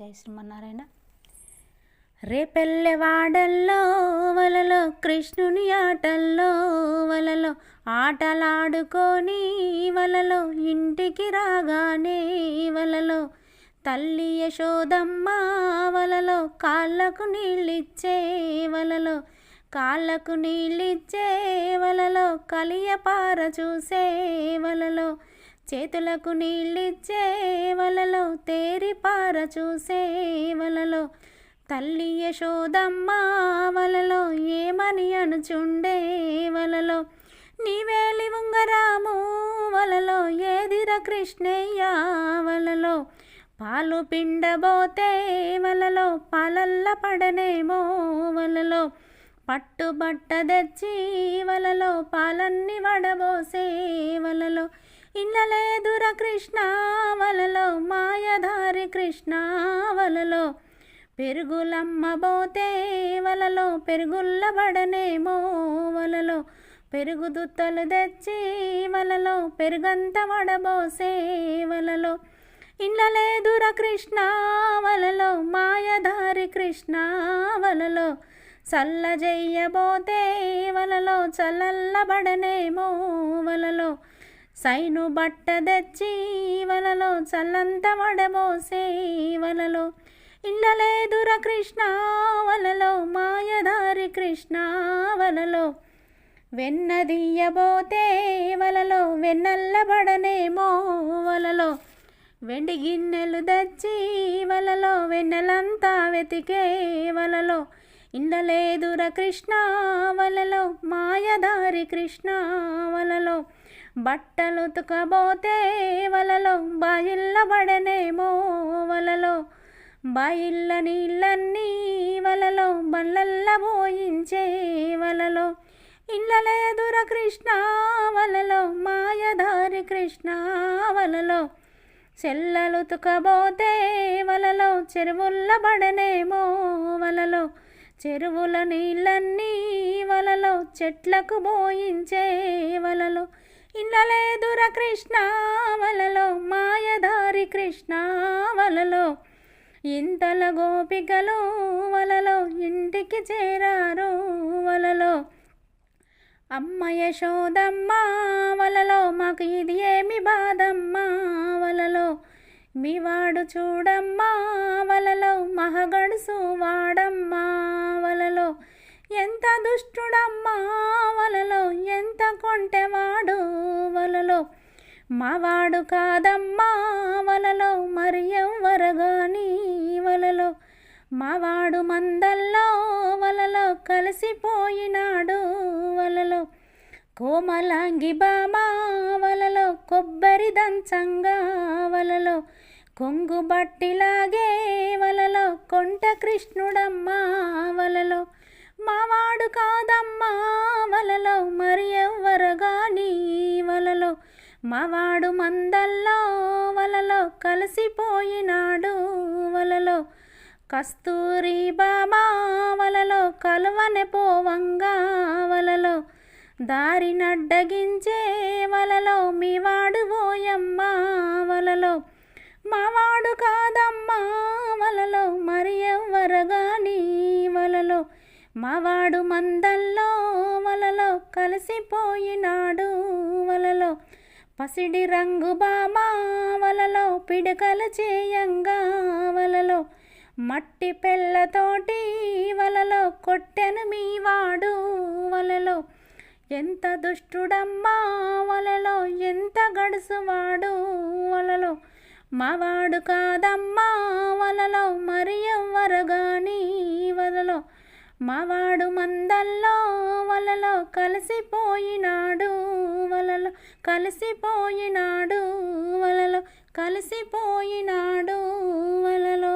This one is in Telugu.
జై శ్రీమన్నారాయణ. రేపెల్లె వాడల్లో వలలో కృష్ణుని ఆటల్లో వలలో ఆటలాడుకొని వలలో ఇంటికి రాగానే వలలో తల్లి యశోదమ్మ వలలో కాళ్ళకు నీళ్ళిచ్చే వలలో కాళ్ళకు నీళ్ళిచ్చే వలలో కలియపార చూసే వలలో చేతులకు నీళ్ళిచ్చే వలలో తేరిపార చూసే వలలో తల్లి యశోదమ్మ వలలో ఏమని అనుచుండే వలలో నీవేలి ఉంగరాము వలలో ఏదిర కృష్ణయ్య వలలో పాలు పిండబోతే వలలో పాలల్ల పడనేమో వలలో పట్టుబట్ట తెచ్చి వలలో పాలన్నీ వడబోసే వలలో ఇన్నలేదుర కృష్ణ వలలో మాయధారి కృష్ణ వలలో పెరుగులమ్మబోతే వలలో పెరుగుల్ల పడనేమో వలలో పెరుగు దుత్తలు తెచ్చి వలలో పెరుగంత వడబోసే వలలో ఇన్నలేదుర కృష్ణ వలలో మాయధారి కృష్ణ వలలో చల్ల చెయ్యబోతే వలలో చల్లల్లబడనేమో వలలో సైను బట్ట తెచ్చి వలలో చల్లంత వడబోసే వలలో ఇళ్ళలేదుర కృష్ణ వలలో మాయధారి కృష్ణ వలలో వెన్నదీయబోతే వలలో వెన్నల్లబడనేమో వలలో వెండి గిన్నెలు తెచ్చి వలలో వెన్నెలంతా వెతికే వలలో ఇండలేదుర కృష్ణ వలలో మాయధారి కృష్ణ వలలో బట్టలు ఉతకబోతే వలలో బాయిల్ల పడనేమో వలలో బాయిల్ల నీళ్ళన్నీ వలలో బల్లల్ల పోయించే వలలో ఇండ్లలేదుర కృష్ణ వలలో మాయధారి కృష్ణ వలలో చెల్లలు ఉతకబోతే వలలో చెరువుల్ల పడనేమో వలలో చెరువుల నీళ్ళన్నీ వలలో చెట్లకు పోయించే వలలో ఇన్నలేదుర కృష్ణ వలలో మాయధారి కృష్ణ వలలో ఇంతల గోపికలు వలలో ఇంటికి చేరారు వలలో అమ్మ యశోదమ్మ వలలో మాకు ఇది ఏమి బాధమ్మ వలలో మీ వాడు చూడమ్మా వలలో మహగడుసు వాడమ్మా వలలో ఎంత దుష్టుడమ్మా వలలో ఎంత కొంటెవాడు వలలో మావాడు కాదమ్మా వలలో మరి ఎవ్వరగాని వలలో మావాడు మందల్లో వలలో కలిసిపోయినాడు వలలో కోమలాంగి బామా వలలో కొబ్బరి దంచంగా వలలో కొంగు బట్టిలాగే వలలో కొంట కృష్ణుడమ్మా వలలో మావాడు కాదమ్మా వలలో మరి ఎవ్వరగాని వలలో మావాడు మందల్లో వలలో కలిసిపోయినాడు వలలో కస్తూరి బామా వలలో కలువనె పోవంగా వలలో దారి నడ్డగించే వలలో మీ వాడు పోయమ్మా వలలో మావాడు కాదమ్మా వలలో మరి ఎవ్వరగాని వలలో మావాడు మందల్లో వలలో కలిసిపోయినాడు వలలో పసిడి రంగు బామా వలలో పిడకలు చేయంగా వలలో మట్టి పెళ్ళతోటి వలలో కొట్టెను మీ వాడు వలలో ఎంత దుష్టుడమ్మా వలలో ఎంత గడుసువాడు వలలో మావాడు కాదమ్మా వలలో మరి ఎవ్వరగాని వలలో మావాడు మందల్లో వలలో కలిసిపోయినాడు వలలో కలిసిపోయినాడు వలలో కలిసిపోయినాడు వలలో.